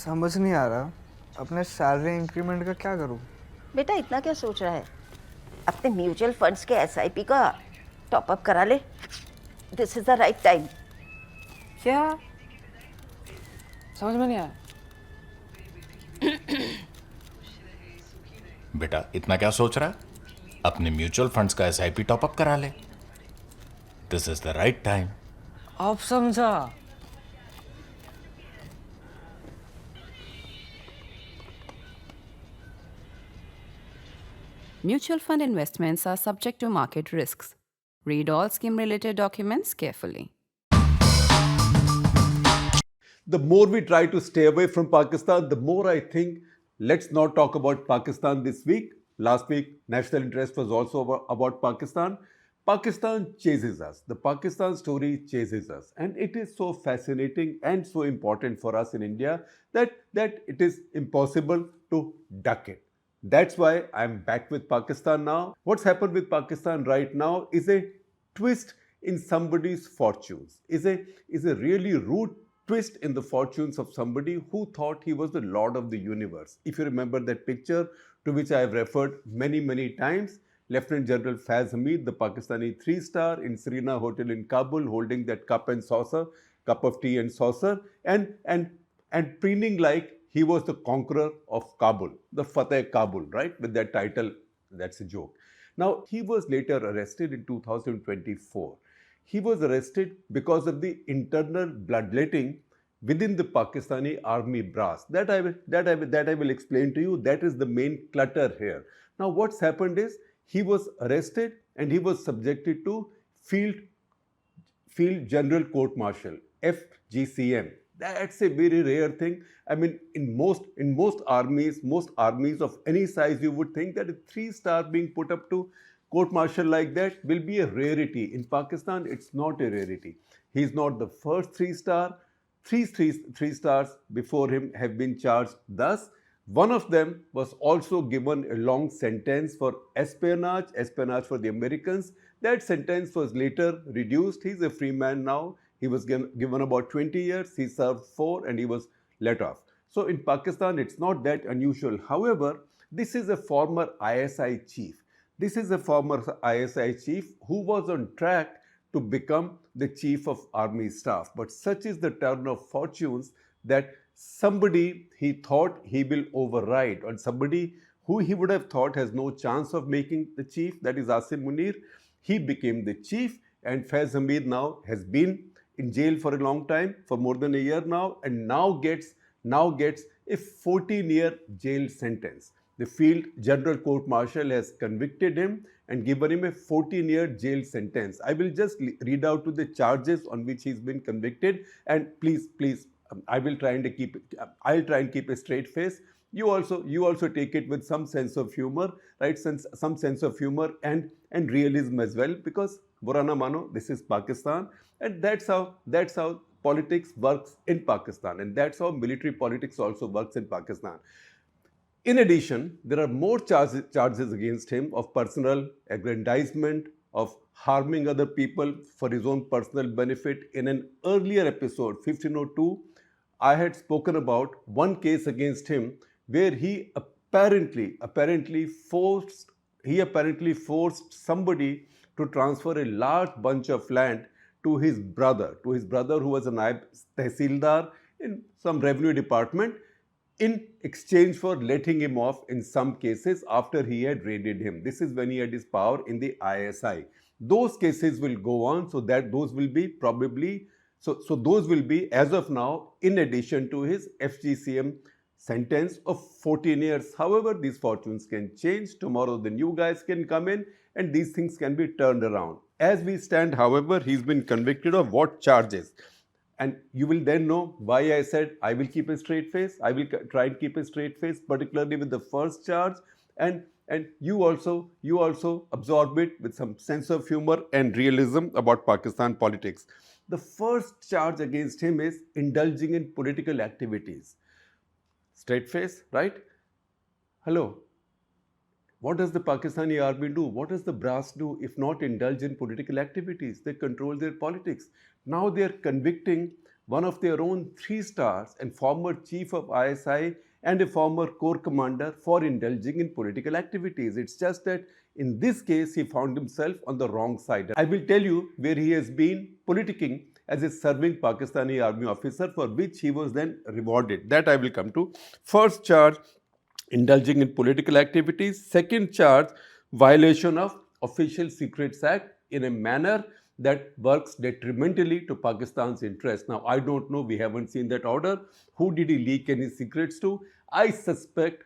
समझ नहीं आ रहा अपने सैलरी इंक्रीमेंट का क्या करूं। बेटा इतना क्या सोच रहा है? अपने म्यूचुअल फंड्स के एसआईपी का टॉप अप करा ले। This is the right time. क्या? समझ में नहीं आया। बेटा इतना क्या सोच रहा है? अपने म्यूचुअल फंड्स का एसआईपी टॉपअप करा ले। This is the right time. अब समझा। Mutual fund investments are subject to market risks. Read all scheme-related documents carefully. The more we try to stay away from Pakistan, the more I think let's not talk about Pakistan this week. Last week, national interest was also about Pakistan. Pakistan chases us. The Pakistan story chases us. And it is so fascinating and so important for us in India that it is impossible to duck it. That's why I'm back with Pakistan now. What's happened with Pakistan right now is a twist in somebody's fortunes, is a really rude twist in the fortunes of somebody who thought he was the lord of the universe. If you remember that picture to which I have referred many times, Lieutenant General Faiz Hameed, the Pakistani 3-star in Serena Hotel in Kabul, holding that cup of tea and saucer, and preening like he was the conqueror of Kabul, the Fateh Kabul, right? With that title, that's a joke. Now, he was later arrested in 2024. He was arrested because of the internal bloodletting within the Pakistani army brass. That I will explain to you. That is the main clutter here. Now, what's happened is he was arrested and he was subjected to Field General Court Martial, FGCM. That's a very rare thing. I mean, in most armies of any size, you would think that a 3-star being put up to court martial like that will be a rarity. In Pakistan, it's not a rarity. He's not the first 3-star. Three stars before him have been charged thus. One of them was also given a long sentence for espionage for the Americans. That sentence was later reduced. He's a free man now. He was given about 20 years. He served 4 and he was let off. So in Pakistan, it's not that unusual. However, this is a former ISI chief. This is a former ISI chief who was on track to become the chief of army staff. But such is the turn of fortunes that somebody he thought he will override, or somebody who he would have thought has no chance of making the chief, that is Munir, he became the chief, and Faiz Hameed now has been in jail for a long time, for more than a year now, and now gets a 14-year jail sentence. The Field General Court Martial has convicted him and given him a 14-year jail sentence. I will just read out to the charges on which he's been convicted, and please, I'll try and keep a straight face. You also take it with some sense of humor, right? Some sense of humor and realism as well, because Burana Mano, this is Pakistan, and that's how politics works in Pakistan, and that's how military politics also works in Pakistan. In addition, there are more charges against him of personal aggrandizement, of harming other people for his own personal benefit. In an earlier episode, 1502, I had spoken about one case against him where he apparently forced somebody to transfer a large bunch of land to his brother who was a Naib Tehsildar in some revenue department, in exchange for letting him off in some cases after he had raided him. This is when he had his power in the ISI. Those cases will go on, so that those will be probably, so those will be, as of now, in addition to his FGCM sentence of 14 years. However, these fortunes can change. Tomorrow the new guys can come in and these things can be turned around. As we stand, however, he's been convicted of what charges? And you will then know why I said I will keep a straight face. I will try and keep a straight face, particularly with the first charge. And you also absorb it with some sense of humor and realism about Pakistan politics. The first charge against him is indulging in political activities. Straight face, right? Hello. What does the Pakistani army do? What does the brass do if not indulge in political activities? They control their politics. Now they are convicting one of their own 3 stars and former chief of ISI and a former corps commander for indulging in political activities. It's just that in this case, he found himself on the wrong side. I will tell you where he has been politicking as a serving Pakistani army officer, for which he was then rewarded. That I will come to. First charge, indulging in political activities. Second charge, violation of Official Secrets Act in a manner that works detrimentally to Pakistan's interests. Now, I don't know, we haven't seen that order. Who did he leak any secrets to? I suspect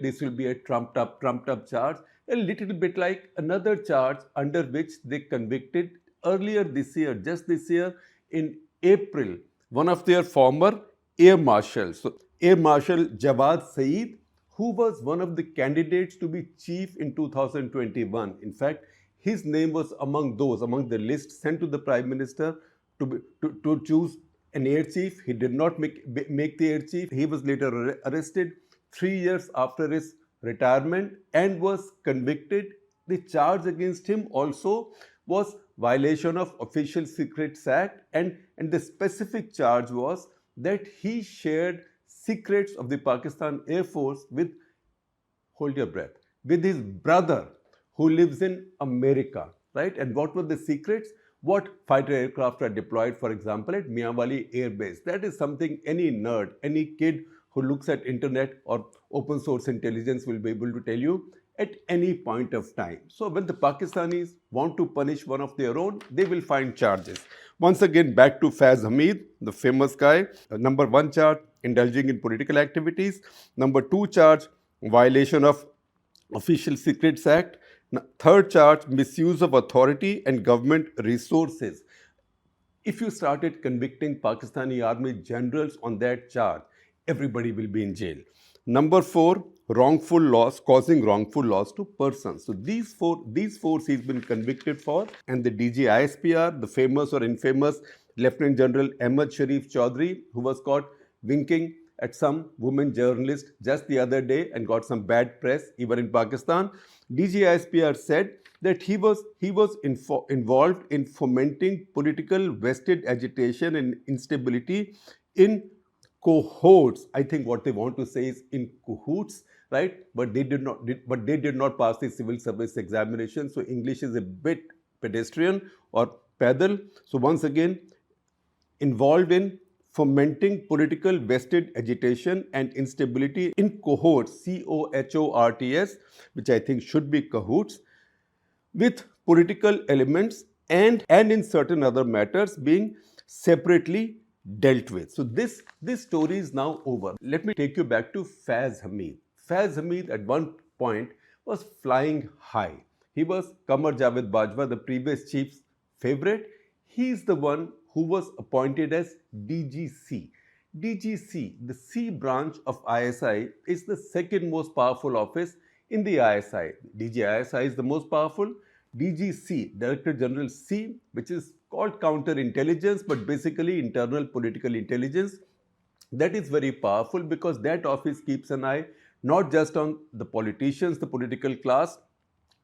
this will be a trumped up charge, a little bit like another charge under which they convicted earlier this year, just this year in April, one of their former air marshals. So, Air Marshal Jawad Saeed, who was one of the candidates to be chief in 2021. In fact, his name was among the list sent to the Prime Minister to choose an air chief. He did not make the air chief. He was later arrested 3 years after his retirement and was convicted. The charge against him also was violation of Official Secrets Act, and the specific charge was that he shared secrets of the Pakistan Air Force with, hold your breath, with his brother who lives in America, right? And what were the secrets? What fighter aircraft are deployed, for example, at Mianwali Air Base. That is something any nerd, any kid who looks at internet or open source intelligence will be able to tell you at any point of time. So when the Pakistanis want to punish one of their own, they will find charges. Once again, back to Faiz Hameed, the famous guy. Number 1 charge, indulging in political activities. Number 2 charge, violation of Official Secrets Act. Third charge, misuse of authority and government resources. If you started convicting Pakistani army generals on that charge, everybody will be in jail. Number 4, wrongful loss, causing wrongful loss to persons. So these four he's been convicted for. And the DG ISPR, the famous or infamous Lieutenant General Ahmad Sharif Chaudhry, who was caught winking at some women journalist just the other day and got some bad press even in Pakistan. DG ISPR said that he was involved in fomenting political vested agitation and instability in cohorts. I think what they want to say is in cahoots, right? But they did not pass the civil service examination. So English is a bit pedestrian or pedal. So once again, involved in fomenting political vested agitation and instability in cohorts, COHORTS, which I think should be cahoots, with political elements and in certain other matters being separately dealt with. So this story is now over. Let me take you back to Faiz Hameed. Faiz Hameed at one point was flying high. He was Qamar Javed Bajwa, the previous chief's favorite. He is the one who was appointed as DGC. DGC, the C branch of ISI, is the second most powerful office in the ISI. DGISI is the most powerful. DGC, Director General C, which is called counterintelligence, but basically internal political intelligence. That is very powerful because that office keeps an eye not just on the politicians, the political class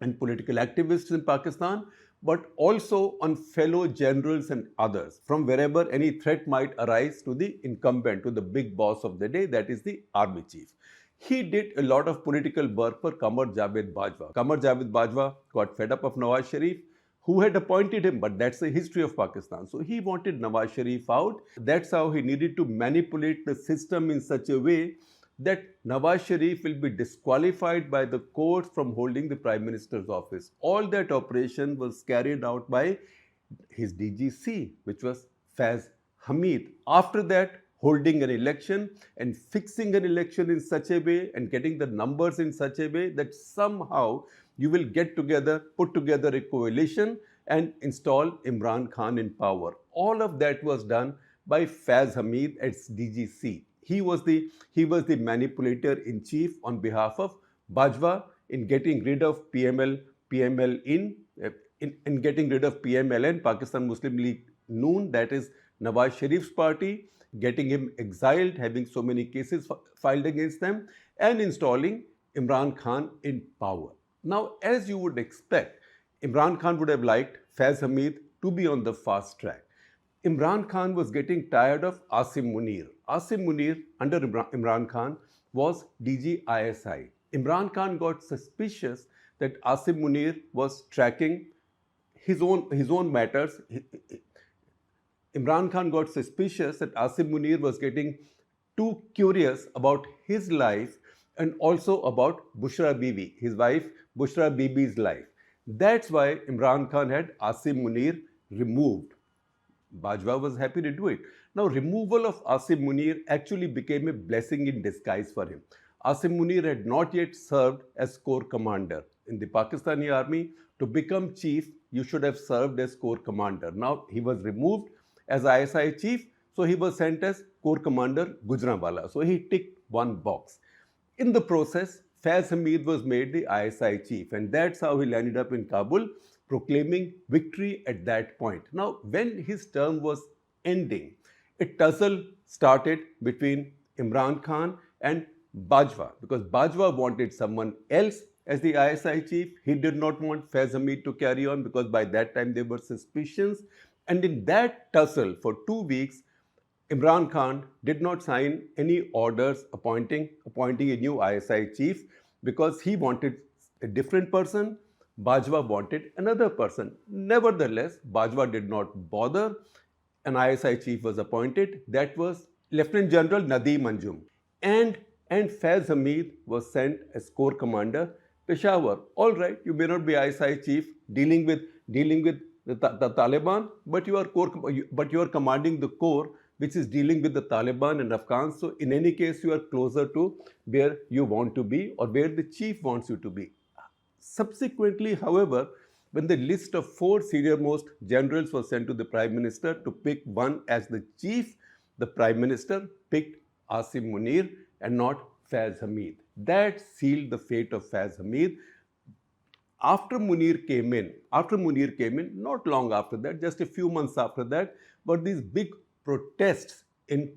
and political activists in Pakistan, but also on fellow generals and others from wherever any threat might arise to the incumbent, to the big boss of the day, that is the army chief. He did a lot of political work for Qamar Javed Bajwa. Qamar Javed Bajwa got fed up of Nawaz Sharif, who had appointed him, but that's the history of Pakistan. So he wanted Nawaz Sharif out. That's how he needed to manipulate the system in such a way that Nawaz Sharif will be disqualified by the courts from holding the Prime Minister's office. All that operation was carried out by his DGC, which was Faiz Hameed. After that, holding an election and fixing an election in such a way and getting the numbers in such a way that somehow you will put together a coalition and install Imran Khan in power. All of that was done by Faiz Hameed as DGC. He was the manipulator in chief on behalf of Bajwa in getting rid of PMLN, Pakistan Muslim League Noon, that is Nawaz Sharif's party, getting him exiled, having so many cases filed against them, and installing Imran Khan in power. Now, as you would expect, Imran Khan would have liked Faiz Hameed to be on the fast track. Imran Khan was getting tired of Asim Munir. Asim Munir, under Imran Khan, was DG ISI. Imran Khan got suspicious that Asim Munir was tracking his own matters. Imran Khan got suspicious that Asim Munir was getting too curious about his life and also about Bushra Bibi, his wife Bushra Bibi's life. That's why Imran Khan had Asim Munir removed. Bajwa was happy to do it. Now, removal of Asim Munir actually became a blessing in disguise for him. Asim Munir had not yet served as Corps Commander. In the Pakistani army, to become chief, you should have served as Corps Commander. Now, he was removed as ISI chief, so he was sent as Corps Commander Gujranwala. So, he ticked one box. In the process, Faiz Hameed was made the ISI chief, and that's how he landed up in Kabul, proclaiming victory at that point. Now, when his term was ending, a tussle started between Imran Khan and Bajwa, because Bajwa wanted someone else as the ISI chief. He did not want Faiz Hameed to carry on because by that time there were suspicions. And in that tussle for 2 weeks, Imran Khan did not sign any orders appointing a new ISI chief because he wanted a different person. Bajwa wanted another person. Nevertheless, Bajwa did not bother. An ISI chief was appointed. That was Lieutenant General Nadeem Anjum. And Faiz Hameed was sent as Corps Commander, Peshawar. All right, you may not be ISI chief dealing with the Taliban, but you are commanding the corps which is dealing with the Taliban and Afghans. So in any case, you are closer to where you want to be or where the chief wants you to be. Subsequently, however, when the list of 4 senior-most generals was sent to the Prime Minister to pick one as the chief, the Prime Minister picked Asim Munir and not Faiz Hameed. That sealed the fate of Faiz Hameed. After Munir came in, not long after that, just a few months after that, but these big protests in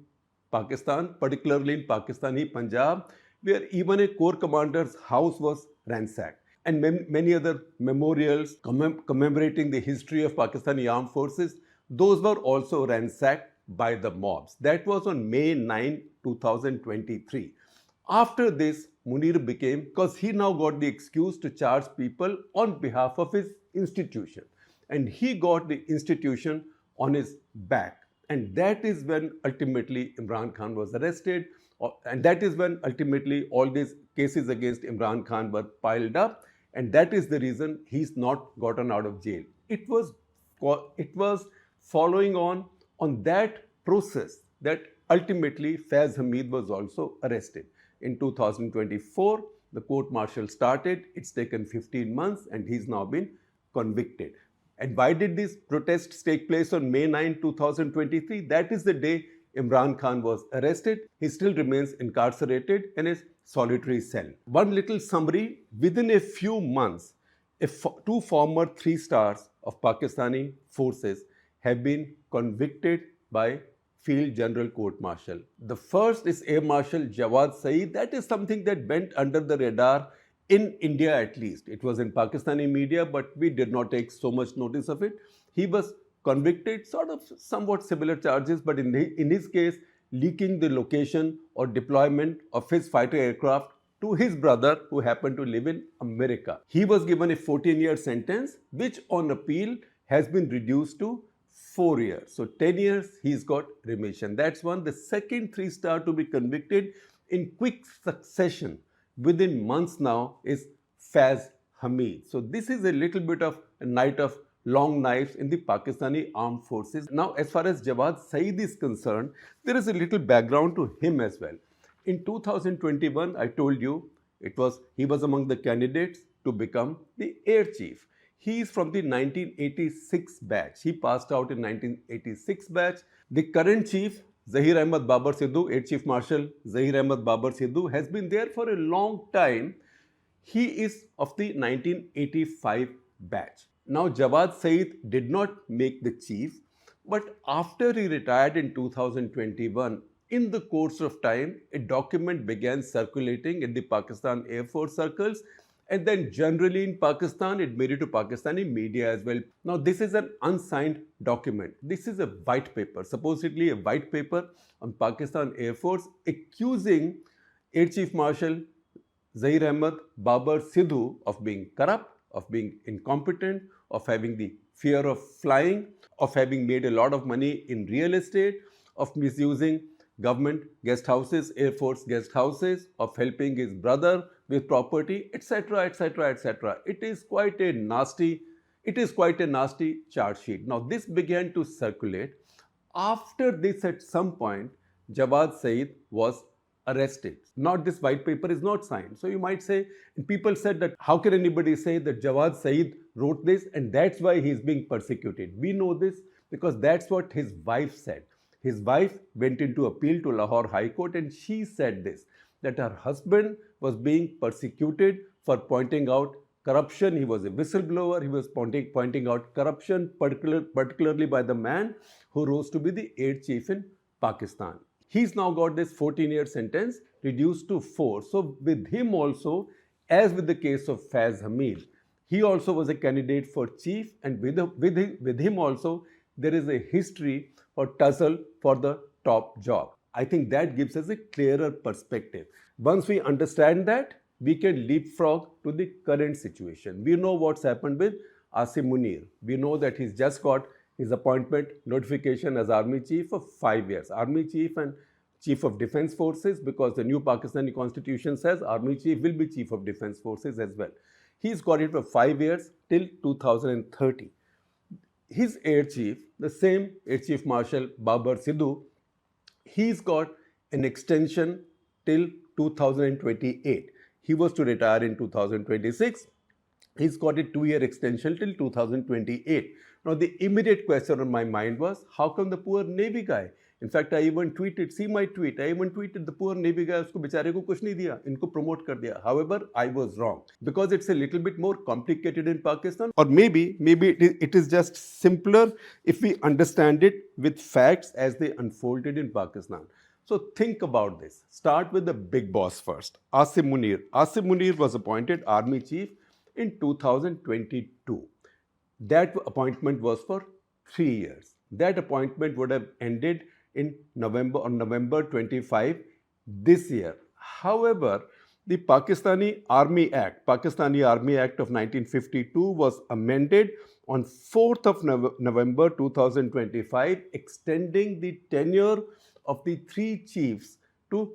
Pakistan, particularly in Pakistani Punjab, where even a corps commander's house was ransacked. And many other memorials commemorating the history of Pakistani armed forces, those were also ransacked by the mobs. That was on May 9, 2023. After this, Munir became, because he now got the excuse to charge people on behalf of his institution. And he got the institution on his back. And that is when ultimately Imran Khan was arrested. And that is when ultimately all these cases against Imran Khan were piled up. And that is the reason he's not gotten out of jail. It was following on that process that ultimately Faiz Hameed was also arrested. In 2024, the court-martial started. It's taken 15 months and he's now been convicted. And why did these protests take place on May 9, 2023? That is the day Imran Khan was arrested. He still remains incarcerated in his solitary cell. One little summary, within a few months, 2 former 3 stars of Pakistani forces have been convicted by Field General Court Martial. The first is Air Marshal Jawad Saeed. That is something that went under the radar in India at least. It was in Pakistani media, but we did not take so much notice of it. He was convicted, sort of somewhat similar charges, but in his case, leaking the location or deployment of his fighter aircraft to his brother who happened to live in America. He was given a 14-year sentence, which on appeal has been reduced to 4 years. So 10 years, he's got remission. That's one. The second 3-star to be convicted in quick succession within months now is Faiz Hameed. So this is a little bit of a night of long knives in the Pakistani armed forces. Now, as far as Jawad Saeed is concerned, there is a little background to him as well. In 2021, I told you, he was among the candidates to become the air chief. He is from the 1986 batch. He passed out in 1986 batch. The current chief, Zahir Ahmad Babar Sidhu, Air Chief Marshal Zahir Ahmad Babar Sidhu, has been there for a long time. He is of the 1985 batch. Now, Jawad Saeed did not make the chief, but after he retired in 2021, in the course of time, a document began circulating in the Pakistan Air Force circles, And then generally in Pakistan, it made it to Pakistani media as well. Now, this is an unsigned document. This is a white paper, supposedly a white paper on Pakistan Air Force accusing Air Chief Marshal Zahir Ahmed Babar Sidhu of being corrupt, of being incompetent, of having the fear of flying, of having made a lot of money in real estate, of misusing government guest houses, Air Force guest houses, of helping his brother with property, etc., etc., etc. It is quite a nasty charge sheet. Now, this began to circulate. After this, at some point, Jawad Saeed was arrested. Not this white paper is not signed. So you might say, and people said that how can anybody say that Jawad Saeed wrote this and that's why he is being persecuted? We know this because that's what his wife said. His wife went into appeal to Lahore High Court and she said this, that her husband was being persecuted for pointing out corruption. He was a whistleblower. He was pointing out corruption, particularly by the man who rose to be the air chief in Pakistan. He's now got this 14-year sentence reduced to 4. So with him also, as with the case of Faiz Hameed, he also was a candidate for chief, and with him also, there is a history for Tussle for the top job. I think that gives us a clearer perspective. Once we understand that, we can leapfrog to the current situation. We know what's happened with Asim Munir. We know that he's just got his appointment notification as Army Chief for 5 years. Army Chief and Chief of Defence Forces, because the new Pakistani Constitution says Army Chief will be Chief of Defence Forces as well. He's got it for 5 years till 2030. His Air Chief, the same Air Chief Marshal Babar Sidhu, he's got an extension till 2028. He was to retire in 2026. He's got a 2-year extension till 2028. Now, the immediate question on my mind was, how come the poor Navy guy? In fact, I even tweeted, see my tweet, I even tweeted the poor Navy guy, usko बेचारे को कुछ नहीं दिया, इनको promote कर दिया. However, I was wrong because it's a little bit more complicated in Pakistan, or maybe it is just simpler if we understand it with facts as they unfolded in Pakistan. So think about this. Start with the big boss first, Asim Munir. Asim Munir was appointed Army Chief in 2022. That appointment was for 3 years. That appointment would have ended in November 25 this year. However, the Pakistani Army Act of 1952 was amended on 4th of November 2025, extending the tenure of the 3 chiefs to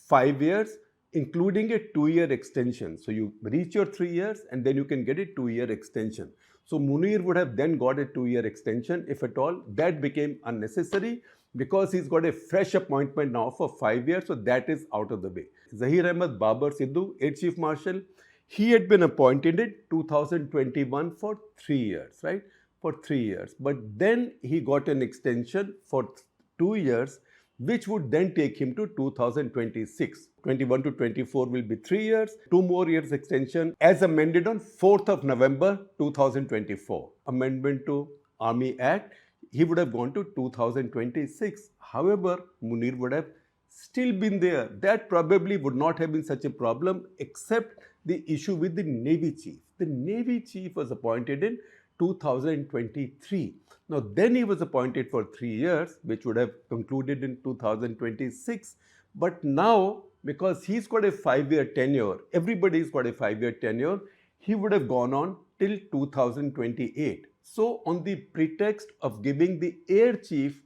5 years, including a 2-year extension. So you reach your 3 years and then you can get a 2-year extension. So Munir would have then got a 2-year extension, if at all. That became unnecessary because he's got a fresh appointment now for 5 years, so that is out of the way. Zahir Ahmed Babar Sidhu, Air Chief Marshal, he had been appointed in 2021 for 3 years, right? For 3 years. But then he got an extension for 2 years, which would then take him to 2026. 21 to 24 will be 3 years, 2 more years extension as amended on 4th of November 2024. Amendment to Army Act, he would have gone to 2026. However, Munir would have still been there. That probably would not have been such a problem except the issue with the Navy Chief. The Navy Chief was appointed in 2023. Now, then he was appointed for 3 years, which would have concluded in 2026. But now, because he's got a 5-year tenure, everybody's got a 5-year tenure, he would have gone on till 2028. So, on the pretext of giving the Air Chief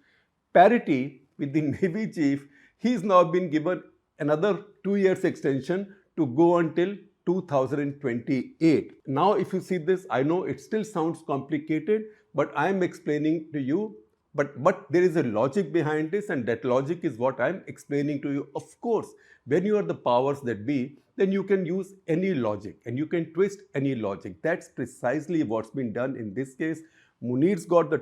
parity with the Navy Chief, he's now been given another 2 years extension to go until 2028. Now, if you see this, I know it still sounds complicated, but I am explaining to you, but there is a logic behind this, and that logic is what I am explaining to you. Of course, when you are the powers that be, then you can use any logic and you can twist any logic. That's precisely what's been done in this case. Munir's gone to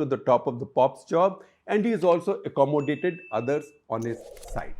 the top of the pops job, and he has also accommodated others on his side.